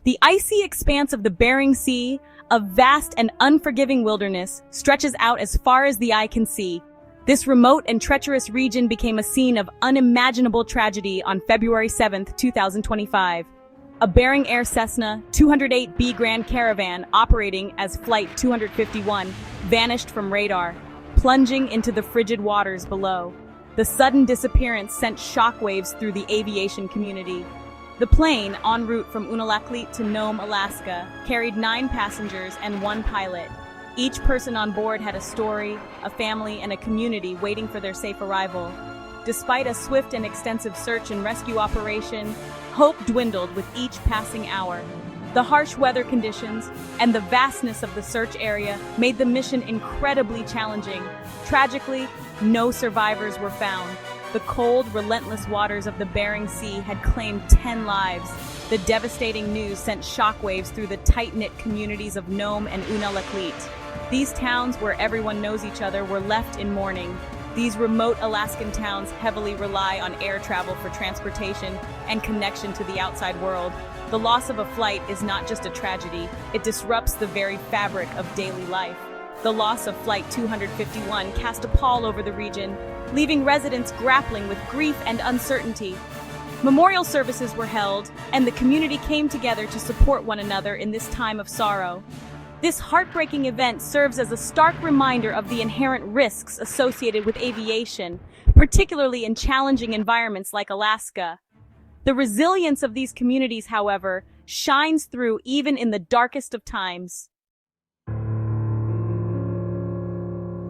The icy expanse of the Bering Sea, a vast and unforgiving wilderness, stretches out as far as the eye can see. This remote and treacherous region became a scene of unimaginable tragedy on February 7, 2025. A Bering Air Cessna 208B Grand Caravan operating as Flight 251 vanished from radar, plunging into the frigid waters below. The sudden disappearance sent shockwaves through the aviation community. The plane, en route from Unalakleet to Nome, Alaska, carried 9 passengers and 1 pilot. Each person on board had a story, a family, and a community waiting for their safe arrival. Despite a swift and extensive search and rescue operation, hope dwindled with each passing hour. The harsh weather conditions and the vastness of the search area made the mission incredibly challenging. Tragically, no survivors were found. The cold, relentless waters of the Bering Sea had claimed 10 lives. The devastating news sent shockwaves through the tight-knit communities of Nome and Unalakleet. These towns, where everyone knows each other, were left in mourning. These remote Alaskan towns heavily rely on air travel for transportation and connection to the outside world. The loss of a flight is not just a tragedy, it disrupts the very fabric of daily life. The loss of Flight 251 cast a pall over the region, leaving residents grappling with grief and uncertainty. Memorial services were held, and the community came together to support one another in this time of sorrow. This heartbreaking event serves as a stark reminder of the inherent risks associated with aviation, particularly in challenging environments like Alaska. The resilience of these communities, however, shines through even in the darkest of times.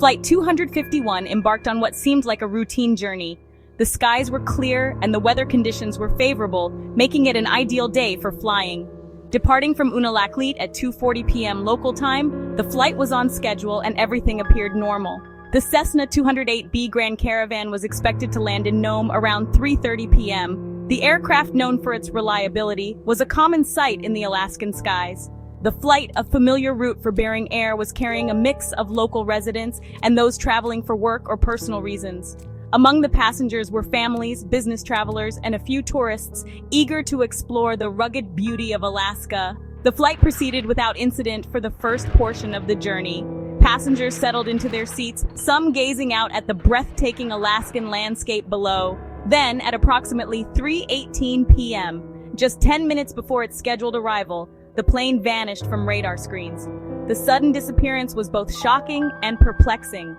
Flight 251 embarked on what seemed like a routine journey. The skies were clear and the weather conditions were favorable, making it an ideal day for flying. Departing from Unalakleet at 2:40 p.m. local time, the flight was on schedule and everything appeared normal. The Cessna 208B Grand Caravan was expected to land in Nome around 3:30 p.m. The aircraft, known for its reliability, was a common sight in the Alaskan skies. The flight, a familiar route for Bering Air, was carrying a mix of local residents and those traveling for work or personal reasons. Among the passengers were families, business travelers, and a few tourists eager to explore the rugged beauty of Alaska. The flight proceeded without incident for the first portion of the journey. Passengers settled into their seats, some gazing out at the breathtaking Alaskan landscape below. Then, at approximately 3:18 p.m., just 10 minutes before its scheduled arrival, the plane vanished from radar screens. The sudden disappearance was both shocking and perplexing.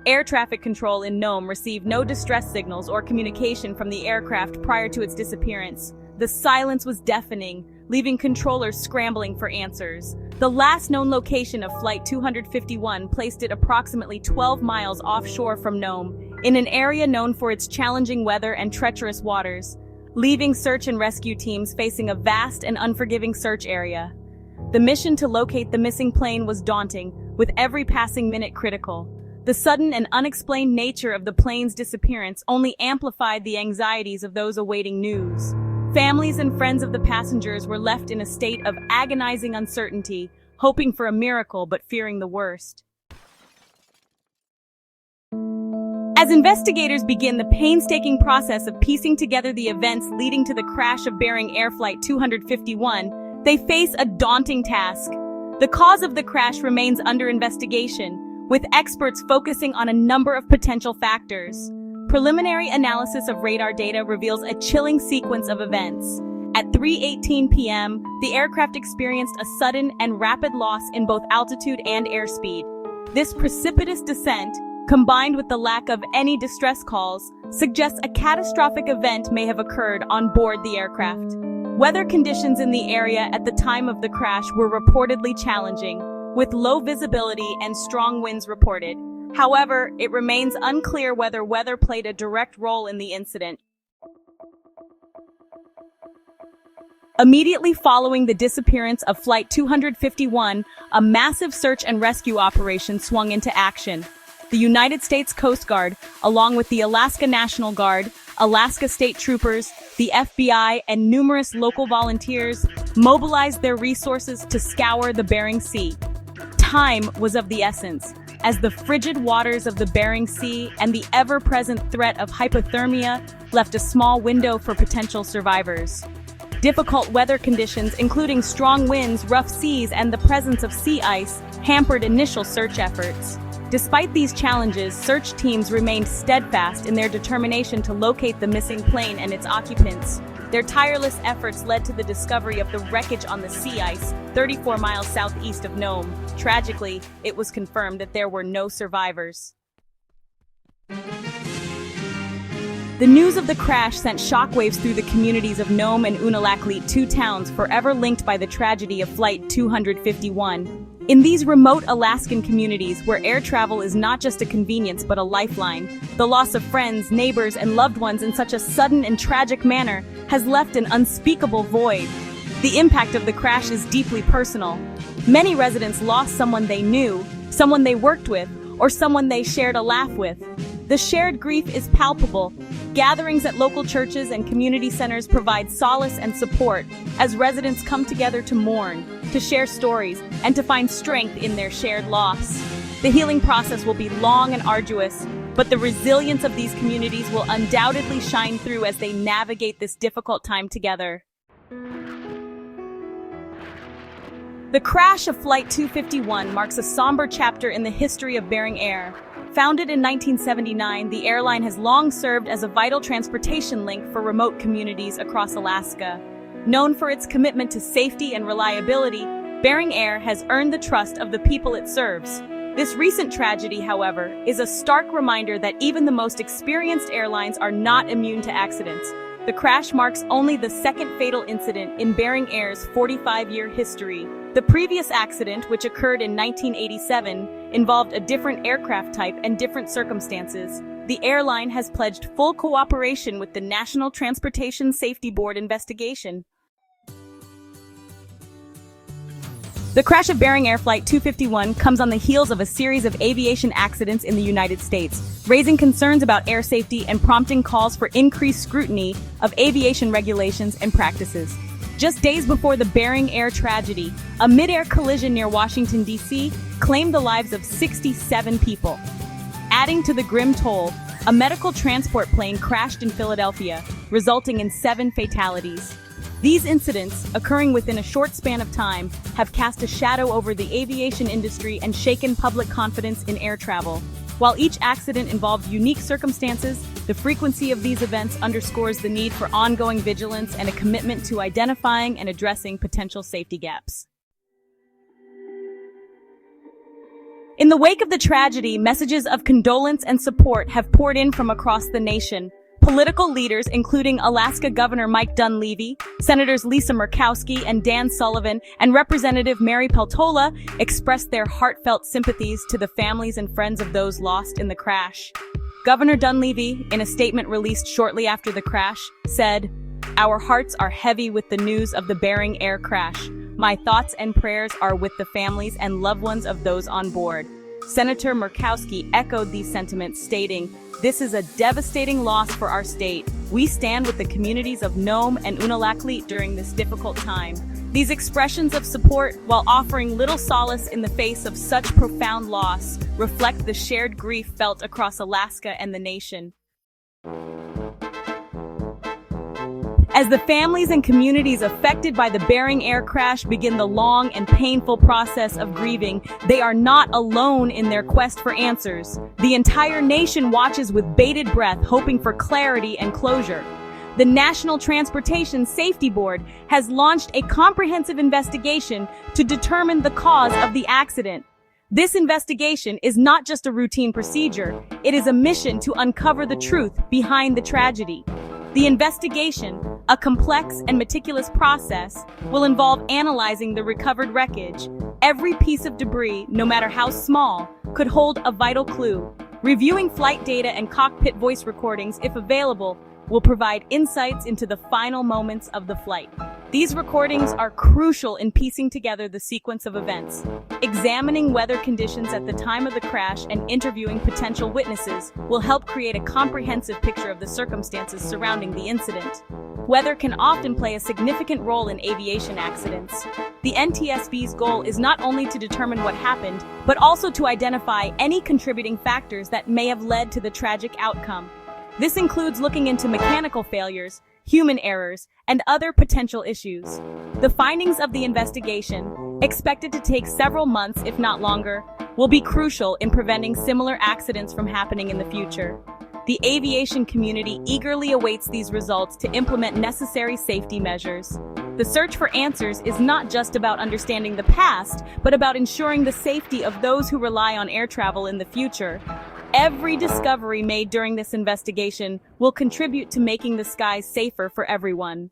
Air traffic control in Nome received no distress signals or communication from the aircraft prior to its disappearance. The silence was deafening, leaving controllers scrambling for answers. The last known location of Flight 251 placed it approximately 12 miles offshore from Nome, in an area known for its challenging weather and treacherous waters, leaving search and rescue teams facing a vast and unforgiving search area. The mission to locate the missing plane was daunting, with every passing minute critical. The sudden and unexplained nature of the plane's disappearance only amplified the anxieties of those awaiting news. Families and friends of the passengers were left in a state of agonizing uncertainty, hoping for a miracle but fearing the worst. As investigators begin the painstaking process of piecing together the events leading to the crash of Bering Air Flight 251, they face a daunting task. The cause of the crash remains under investigation, with experts focusing on a number of potential factors. Preliminary analysis of radar data reveals a chilling sequence of events. At 3:18 p.m., the aircraft experienced a sudden and rapid loss in both altitude and airspeed. This precipitous descent, combined with the lack of any distress calls, suggests a catastrophic event may have occurred on board the aircraft. Weather conditions in the area at the time of the crash were reportedly challenging, with low visibility and strong winds reported. However, it remains unclear whether weather played a direct role in the incident. Immediately following the disappearance of Flight 251, a massive search and rescue operation swung into action. The United States Coast Guard, along with the Alaska National Guard, Alaska State Troopers, the FBI, and numerous local volunteers, mobilized their resources to scour the Bering Sea. Time was of the essence, as the frigid waters of the Bering Sea and the ever-present threat of hypothermia left a small window for potential survivors. Difficult weather conditions, including strong winds, rough seas, and the presence of sea ice, hampered initial search efforts. Despite these challenges, search teams remained steadfast in their determination to locate the missing plane and its occupants. Their tireless efforts led to the discovery of the wreckage on the sea ice, 34 miles southeast of Nome. Tragically, it was confirmed that there were no survivors. The news of the crash sent shockwaves through the communities of Nome and Unalakleet, two towns forever linked by the tragedy of Flight 251. In these remote Alaskan communities, where air travel is not just a convenience but a lifeline, the loss of friends, neighbors, and loved ones in such a sudden and tragic manner has left an unspeakable void. The impact of the crash is deeply personal. Many residents lost someone they knew, someone they worked with, or someone they shared a laugh with. The shared grief is palpable. Gatherings at local churches and community centers provide solace and support as residents come together to mourn, to share stories, and to find strength in their shared loss. The healing process will be long and arduous, but the resilience of these communities will undoubtedly shine through as they navigate this difficult time together. The crash of Flight 251 marks a somber chapter in the history of Bering Air. Founded in 1979, the airline has long served as a vital transportation link for remote communities across Alaska. Known for its commitment to safety and reliability, Bering Air has earned the trust of the people it serves. This recent tragedy, however, is a stark reminder that even the most experienced airlines are not immune to accidents. The crash marks only the second fatal incident in Bering Air's 45-year history. The previous accident, which occurred in 1987, involved a different aircraft type and different circumstances. The airline has pledged full cooperation with the National Transportation Safety Board investigation. The crash of Bering Air Flight 251 comes on the heels of a series of aviation accidents in the United States, raising concerns about air safety and prompting calls for increased scrutiny of aviation regulations and practices. Just days before the Bering Air tragedy, a mid-air collision near Washington, D.C. claimed the lives of 67 people. Adding to the grim toll, a medical transport plane crashed in Philadelphia, resulting in 7 fatalities. These incidents, occurring within a short span of time, have cast a shadow over the aviation industry and shaken public confidence in air travel. While each accident involved unique circumstances, the frequency of these events underscores the need for ongoing vigilance and a commitment to identifying and addressing potential safety gaps. In the wake of the tragedy, messages of condolence and support have poured in from across the nation. Political leaders, including Alaska Governor Mike Dunleavy, Senators Lisa Murkowski and Dan Sullivan, and Representative Mary Peltola, expressed their heartfelt sympathies to the families and friends of those lost in the crash. Governor Dunleavy, in a statement released shortly after the crash, said, "Our hearts are heavy with the news of the Bering Air crash. My thoughts and prayers are with the families and loved ones of those on board." Senator Murkowski echoed these sentiments, stating, "This is a devastating loss for our state. We stand with the communities of Nome and Unalakleet during this difficult time." These expressions of support, while offering little solace in the face of such profound loss, reflect the shared grief felt across Alaska and the nation. As the families and communities affected by the Bering Air crash begin the long and painful process of grieving, they are not alone in their quest for answers. The entire nation watches with bated breath, hoping for clarity and closure. The National Transportation Safety Board has launched a comprehensive investigation to determine the cause of the accident. This investigation is not just a routine procedure, it is a mission to uncover the truth behind the tragedy. The investigation, a complex and meticulous process, will involve analyzing the recovered wreckage. Every piece of debris, no matter how small, could hold a vital clue. Reviewing flight data and cockpit voice recordings, if available, will provide insights into the final moments of the flight. These recordings are crucial in piecing together the sequence of events. Examining weather conditions at the time of the crash and interviewing potential witnesses will help create a comprehensive picture of the circumstances surrounding the incident. Weather can often play a significant role in aviation accidents. The NTSB's goal is not only to determine what happened, but also to identify any contributing factors that may have led to the tragic outcome. This includes looking into mechanical failures, human errors, and other potential issues. The findings of the investigation, expected to take several months if not longer, will be crucial in preventing similar accidents from happening in the future. The aviation community eagerly awaits these results to implement necessary safety measures. The search for answers is not just about understanding the past, but about ensuring the safety of those who rely on air travel in the future. Every discovery made during this investigation will contribute to making the skies safer for everyone.